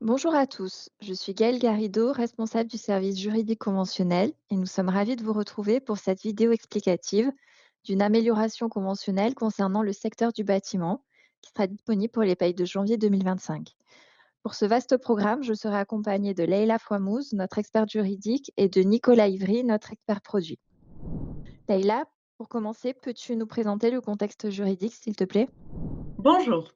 Bonjour à tous, je suis Gaëlle Garrido, responsable du service juridique conventionnel et nous sommes ravis de vous retrouver pour cette vidéo explicative d'une amélioration conventionnelle concernant le secteur du bâtiment qui sera disponible pour les payes de janvier 2025. Pour ce vaste programme, je serai accompagnée de Leïla Fouamouz, notre experte juridique, et de Nicolas Ivry, notre expert produit. Leïla, pour commencer, peux-tu nous présenter le contexte juridique, s'il te plaît? Bonjour.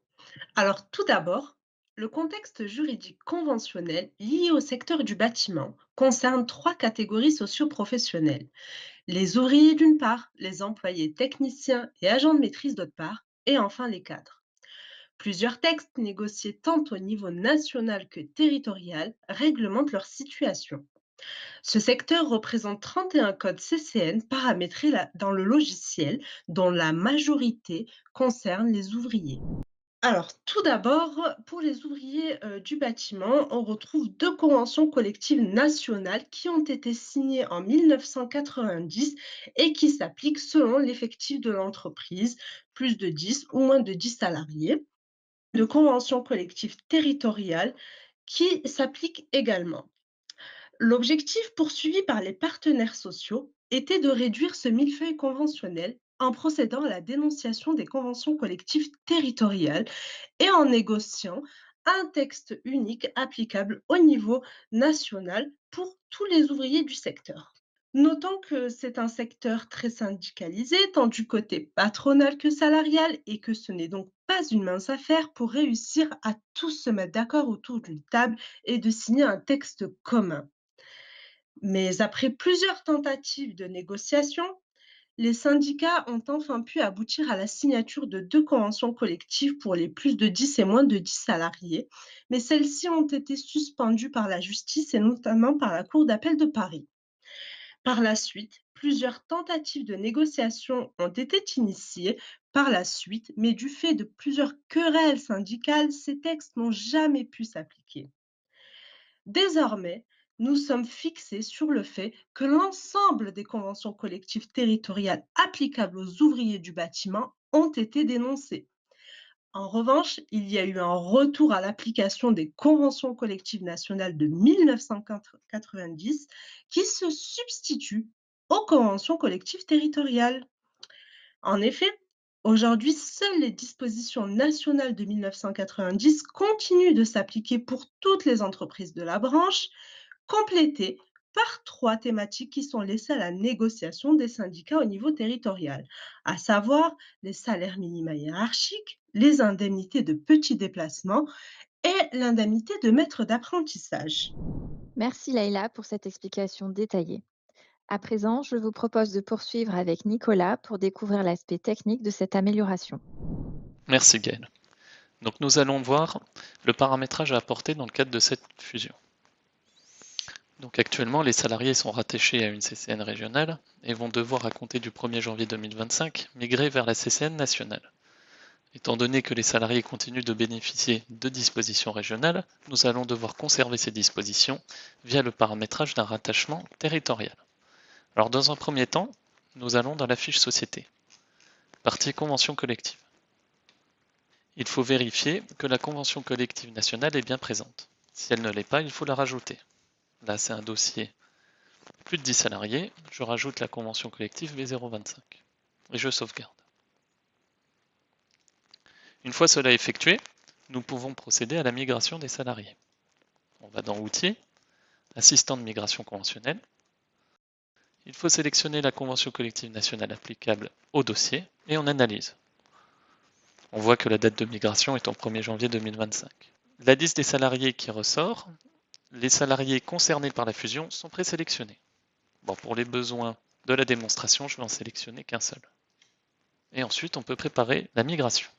Alors tout d'abord, le contexte juridique conventionnel lié au secteur du bâtiment concerne trois catégories socio-professionnelles. Les ouvriers d'une part, les employés techniciens et agents de maîtrise d'autre part, et enfin les cadres. Plusieurs textes négociés tant au niveau national que territorial réglementent leur situation. Ce secteur représente 31 codes CCN paramétrés dans le logiciel dont la majorité concerne les ouvriers. Alors, tout d'abord, pour les ouvriers du bâtiment, on retrouve deux conventions collectives nationales qui ont été signées en 1990 et qui s'appliquent selon l'effectif de l'entreprise, plus de 10 ou moins de 10 salariés. De conventions collectives territoriales qui s'appliquent également. L'objectif poursuivi par les partenaires sociaux était de réduire ce millefeuille conventionnel en procédant à la dénonciation des conventions collectives territoriales et en négociant un texte unique applicable au niveau national pour tous les ouvriers du secteur. Notons que c'est un secteur très syndicalisé, tant du côté patronal que salarial, et que ce n'est donc pas une mince affaire pour réussir à tous se mettre d'accord autour d'une table et de signer un texte commun. Mais après plusieurs tentatives de négociation, les syndicats ont enfin pu aboutir à la signature de deux conventions collectives pour les plus de 10 et moins de 10 salariés, mais celles-ci ont été suspendues par la justice et notamment par la Cour d'appel de Paris. Par la suite, plusieurs tentatives de négociation ont été initiées par la suite, mais du fait de plusieurs querelles syndicales, ces textes n'ont jamais pu s'appliquer. Désormais, nous sommes fixés sur le fait que l'ensemble des conventions collectives territoriales applicables aux ouvriers du bâtiment ont été dénoncées. En revanche, il y a eu un retour à l'application des conventions collectives nationales de 1990 qui se substituent aux conventions collectives territoriales. En effet, aujourd'hui, seules les dispositions nationales de 1990 continuent de s'appliquer pour toutes les entreprises de la branche, complétées par trois thématiques qui sont laissées à la négociation des syndicats au niveau territorial, à savoir les salaires minima hiérarchiques, les indemnités de petits déplacements et l'indemnité de maître d'apprentissage. Merci Leïla pour cette explication détaillée. À présent, je vous propose de poursuivre avec Nicolas pour découvrir l'aspect technique de cette amélioration. Merci Gaël. Donc nous allons voir le paramétrage à apporter dans le cadre de cette fusion. Donc actuellement, les salariés sont rattachés à une CCN régionale et vont devoir, à compter du 1er janvier 2025, migrer vers la CCN nationale. Étant donné que les salariés continuent de bénéficier de dispositions régionales, nous allons devoir conserver ces dispositions via le paramétrage d'un rattachement territorial. Alors dans un premier temps, nous allons dans la fiche société, partie convention collective. Il faut vérifier que la convention collective nationale est bien présente. Si elle ne l'est pas, il faut la rajouter. Là, c'est un dossier plus de 10 salariés, je rajoute la convention collective B025 et je sauvegarde. Une fois cela effectué, nous pouvons procéder à la migration des salariés. On va dans Outils, Assistant de migration conventionnelle. Il faut sélectionner la convention collective nationale applicable au dossier et on analyse. On voit que la date de migration est en 1er janvier 2025. La liste des salariés qui ressort, les salariés concernés par la fusion sont présélectionnés. Bon, pour les besoins de la démonstration, je vais en sélectionner qu'un seul. Et ensuite, on peut préparer la migration.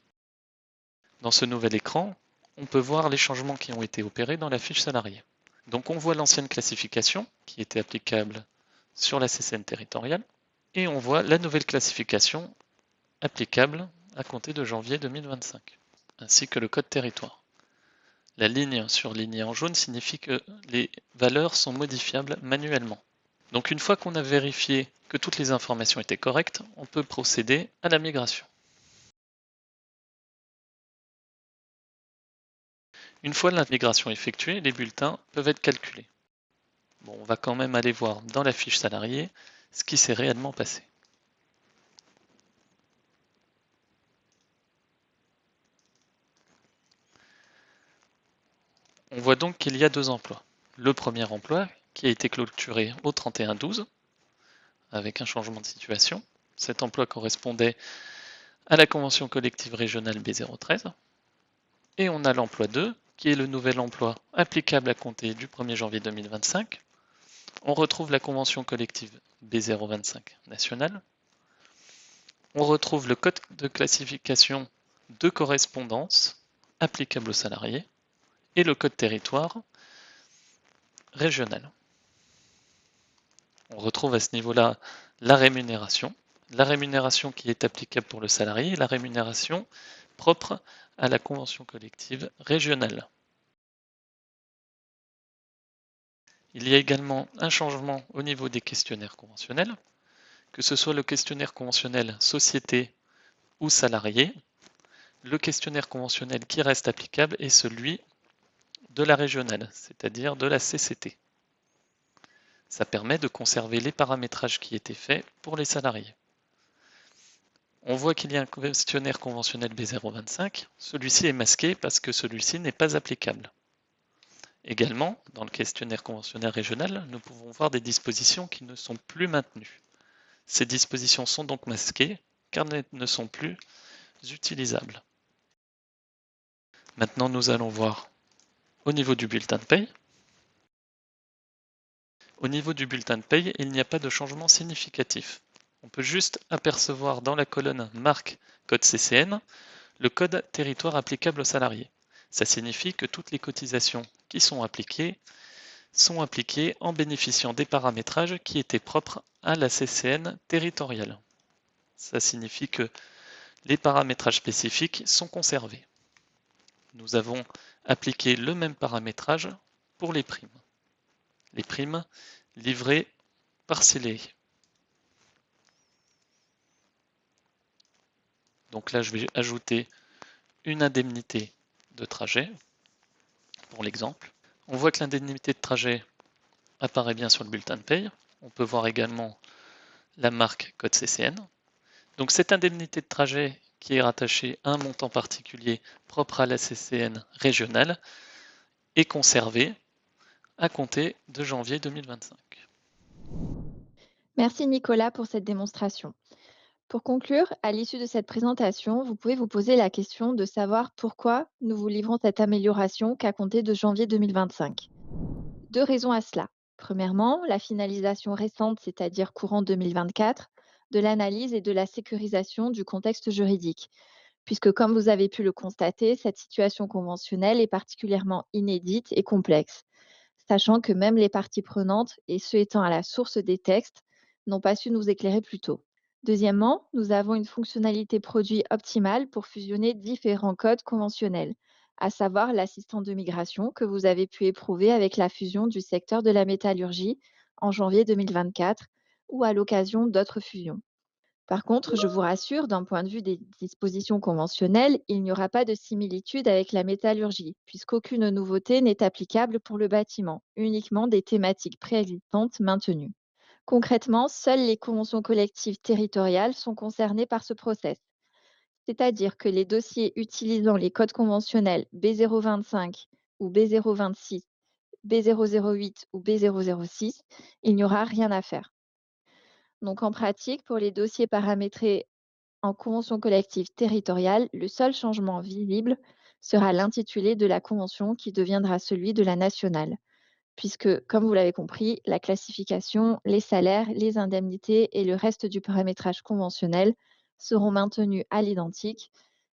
Dans ce nouvel écran, on peut voir les changements qui ont été opérés dans la fiche salariée. Donc on voit l'ancienne classification qui était applicable sur la CCN territoriale et on voit la nouvelle classification applicable à compter de janvier 2025, ainsi que le code territoire. La ligne surlignée en jaune signifie que les valeurs sont modifiables manuellement. Donc une fois qu'on a vérifié que toutes les informations étaient correctes, on peut procéder à la migration. Une fois la migration effectuée, les bulletins peuvent être calculés. Bon, on va quand même aller voir dans la fiche salarié ce qui s'est réellement passé. On voit donc qu'il y a 2 emplois. Le premier emploi qui a été clôturé au 31/12 avec un changement de situation. Cet emploi correspondait à la convention collective régionale B013. Et on a l'emploi 2 qui est le nouvel emploi applicable à compter du 1er janvier 2025. On retrouve la convention collective B025 nationale. On retrouve le code de classification de correspondance applicable aux salariés et le code territoire régional. On retrouve à ce niveau-là la rémunération qui est applicable pour le salarié et la rémunération propre à la convention collective régionale. Il y a également un changement au niveau des questionnaires conventionnels, que ce soit le questionnaire conventionnel société ou salarié. Le questionnaire conventionnel qui reste applicable est celui de la régionale, c'est-à-dire de la CCT. Ça permet de conserver les paramétrages qui étaient faits pour les salariés. On voit qu'il y a un questionnaire conventionnel B025. Celui-ci est masqué parce que celui-ci n'est pas applicable. Également, dans le questionnaire conventionnel régional, nous pouvons voir des dispositions qui ne sont plus maintenues. Ces dispositions sont donc masquées car elles ne sont plus utilisables. Maintenant, nous allons voir au niveau du bulletin de paye. Au niveau du bulletin de paye, il n'y a pas de changement significatif. On peut juste apercevoir dans la colonne marque code CCN le code territoire applicable aux salariés. Ça signifie que toutes les cotisations qui sont appliquées en bénéficiant des paramétrages qui étaient propres à la CCN territoriale. Ça signifie que les paramétrages spécifiques sont conservés. Nous avons appliqué le même paramétrage pour les primes. Les primes livrées par CLE. Donc là, je vais ajouter une indemnité de trajet pour l'exemple. On voit que l'indemnité de trajet apparaît bien sur le bulletin de paye. On peut voir également la marque code CCN. Donc cette indemnité de trajet qui est rattachée à un montant particulier propre à la CCN régionale est conservée à compter de janvier 2025. Merci Nicolas pour cette démonstration. Pour conclure, à l'issue de cette présentation, vous pouvez vous poser la question de savoir pourquoi nous vous livrons cette amélioration qu'à compter de janvier 2025. 2 raisons à cela. Premièrement, la finalisation récente, c'est-à-dire courant 2024, de l'analyse et de la sécurisation du contexte juridique, puisque comme vous avez pu le constater, cette situation conventionnelle est particulièrement inédite et complexe, sachant que même les parties prenantes, et ceux étant à la source des textes, n'ont pas su nous éclairer plus tôt. Deuxièmement, nous avons une fonctionnalité produit optimale pour fusionner différents codes conventionnels, à savoir l'assistant de migration que vous avez pu éprouver avec la fusion du secteur de la métallurgie en janvier 2024 ou à l'occasion d'autres fusions. Par contre, je vous rassure, d'un point de vue des dispositions conventionnelles, il n'y aura pas de similitude avec la métallurgie, puisqu'aucune nouveauté n'est applicable pour le bâtiment, uniquement des thématiques préexistantes maintenues. Concrètement, seules les conventions collectives territoriales sont concernées par ce process, c'est-à-dire que les dossiers utilisant les codes conventionnels B025 ou B026, B008 ou B006, il n'y aura rien à faire. Donc en pratique, pour les dossiers paramétrés en convention collective territoriale, le seul changement visible sera l'intitulé de la convention qui deviendra celui de la nationale, puisque, comme vous l'avez compris, la classification, les salaires, les indemnités et le reste du paramétrage conventionnel seront maintenus à l'identique,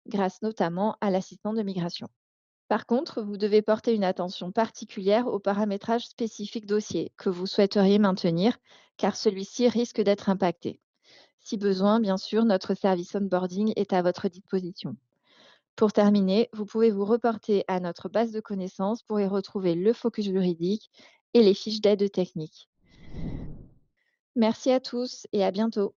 grâce notamment à l'assistant de migration. Par contre, vous devez porter une attention particulière au paramétrage spécifique dossier que vous souhaiteriez maintenir, car celui-ci risque d'être impacté. Si besoin, bien sûr, notre service onboarding est à votre disposition. Pour terminer, vous pouvez vous reporter à notre base de connaissances pour y retrouver le focus juridique et les fiches d'aide technique. Merci à tous et à bientôt.